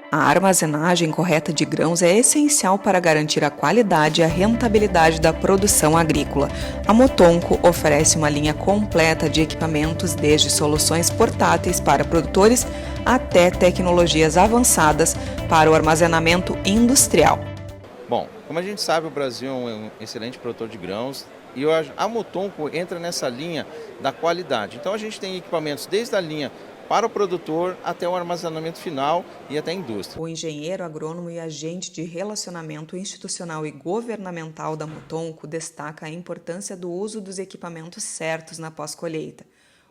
A armazenagem correta de grãos é essencial para garantir a qualidade e a rentabilidade da produção agrícola. A Motonco oferece uma linha completa de equipamentos, desde soluções portáteis para produtores até tecnologias avançadas para o armazenamento industrial. Bom, como a gente sabe, o Brasil é um excelente produtor de grãos e a Motonco entra nessa linha da qualidade. Então a gente tem equipamentos desde a linha para o produtor até o armazenamento final e até a indústria. O engenheiro agrônomo e agente de relacionamento institucional e governamental da Motonco destaca a importância do uso dos equipamentos certos na pós-colheita.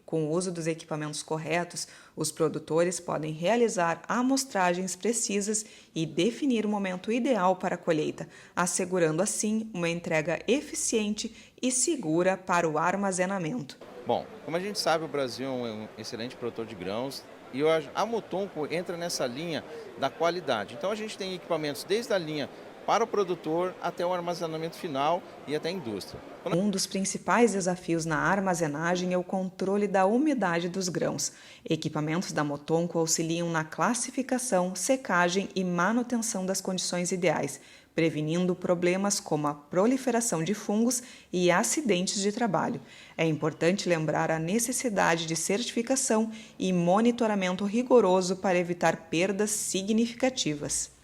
Com o uso dos equipamentos corretos, os produtores podem realizar amostragens precisas e definir o momento ideal para a colheita, assegurando assim uma entrega eficiente e segura para o armazenamento. Bom, como a gente sabe, o Brasil é um excelente produtor de grãos e a Motonco entra nessa linha da qualidade. Então a gente tem equipamentos desde a linha para o produtor até o armazenamento final e até a indústria. Um dos principais desafios na armazenagem é o controle da umidade dos grãos. Equipamentos da Motonco auxiliam na classificação, secagem e manutenção das condições ideais, prevenindo problemas como a proliferação de fungos e acidentes de trabalho. É importante lembrar a necessidade de certificação e monitoramento rigoroso para evitar perdas significativas.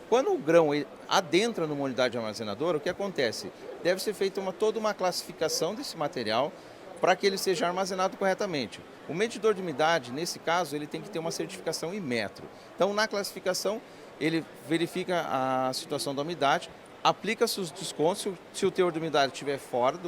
Quando o grão adentra numa unidade armazenadora, o que acontece? Deve ser feita toda uma classificação desse material para que ele seja armazenado corretamente. O medidor de umidade, nesse caso, ele tem que ter uma certificação Inmetro. Então, na classificação, ele verifica a situação da umidade, aplica-se os descontos se o teor de umidade estiver fora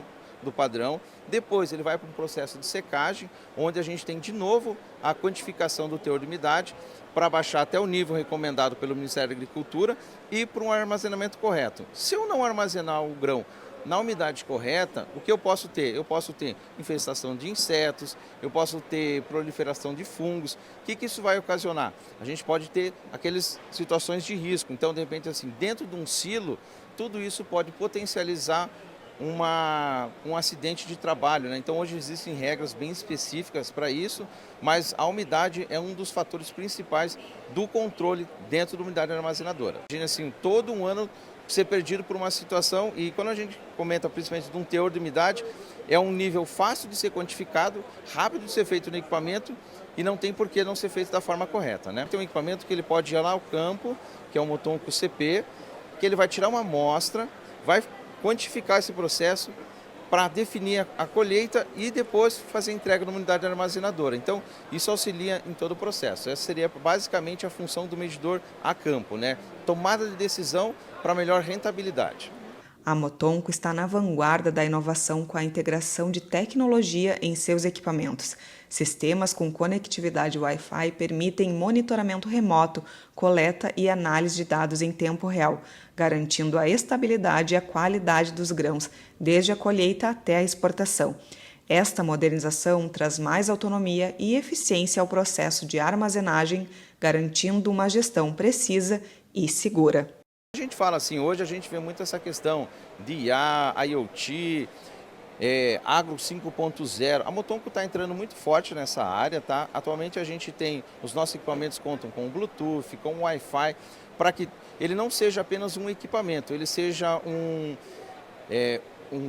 do padrão. Depois ele vai para um processo de secagem, onde a gente tem de novo a quantificação do teor de umidade para baixar até o nível recomendado pelo Ministério da Agricultura e para um armazenamento correto. Se eu não armazenar o grão na umidade correta, o que eu posso ter? Eu posso ter infestação de insetos, eu posso ter proliferação de fungos. O que isso vai ocasionar? A gente pode ter aquelas situações de risco. Então, de repente, assim, dentro de um silo, tudo isso pode potencializar um acidente de trabalho, né? Então hoje existem regras bem específicas para isso, mas a umidade é um dos fatores principais do controle dentro da unidade armazenadora. Imagina assim, todo um ano ser perdido por uma situação, e quando a gente comenta principalmente de um teor de umidade, é um nível fácil de ser quantificado, rápido de ser feito no equipamento e não tem por que não ser feito da forma correta, né? Tem um equipamento que ele pode ir lá ao campo, que é o Motonco CP, que ele vai tirar uma amostra, vai quantificar esse processo para definir a colheita e depois fazer a entrega numa unidade armazenadora. Então, isso auxilia em todo o processo. Essa seria basicamente a função do medidor a campo, né? Tomada de decisão para melhor rentabilidade. A Motonco está na vanguarda da inovação com a integração de tecnologia em seus equipamentos. Sistemas com conectividade Wi-Fi permitem monitoramento remoto, coleta e análise de dados em tempo real, garantindo a estabilidade e a qualidade dos grãos, desde a colheita até a exportação. Esta modernização traz mais autonomia e eficiência ao processo de armazenagem, garantindo uma gestão precisa e segura. A gente fala assim, hoje a gente vê muito essa questão de IA, IoT, Agro 5.0. A Motonco está entrando muito forte nessa área, tá? Atualmente a gente tem, os nossos equipamentos contam com Bluetooth, com Wi-Fi, para que ele não seja apenas um equipamento, ele seja como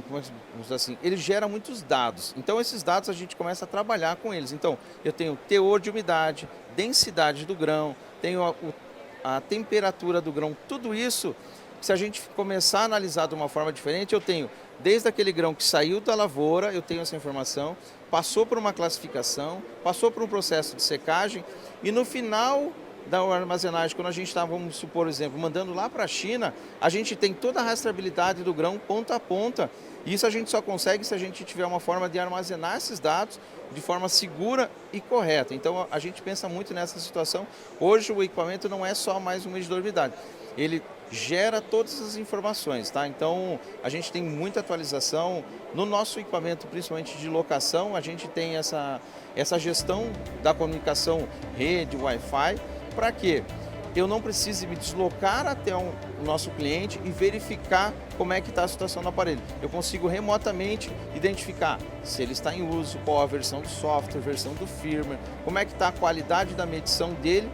vamos dizer assim, ele gera muitos dados. Então esses dados a gente começa a trabalhar com eles. Então eu tenho teor de umidade, densidade do grão, tenho a temperatura do grão, tudo isso, se a gente começar a analisar de uma forma diferente, eu tenho desde aquele grão que saiu da lavoura, eu tenho essa informação, passou por uma classificação, passou por um processo de secagem e no final da armazenagem, quando a gente está, vamos supor, por exemplo, mandando lá para a China, a gente tem toda a rastreabilidade do grão ponta a ponta. Isso a gente só consegue se a gente tiver uma forma de armazenar esses dados de forma segura e correta. Então a gente pensa muito nessa situação. Hoje o equipamento não é só mais um medidor de umidade, ele gera todas as informações, tá? Então a gente tem muita atualização no nosso equipamento, principalmente de locação. A gente tem essa gestão da comunicação rede, Wi-Fi, para quê? Eu não preciso me deslocar até o nosso cliente e verificar como é que está a situação do aparelho. Eu consigo remotamente identificar se ele está em uso, qual a versão do software, versão do firmware, como é que está a qualidade da medição dele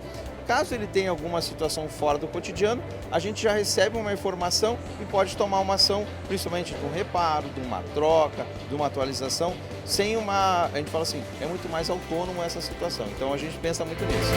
Caso ele tenha alguma situação fora do cotidiano, a gente já recebe uma informação e pode tomar uma ação, principalmente de um reparo, de uma troca, de uma atualização, sem a gente fala assim, é muito mais autônomo essa situação. Então a gente pensa muito nisso.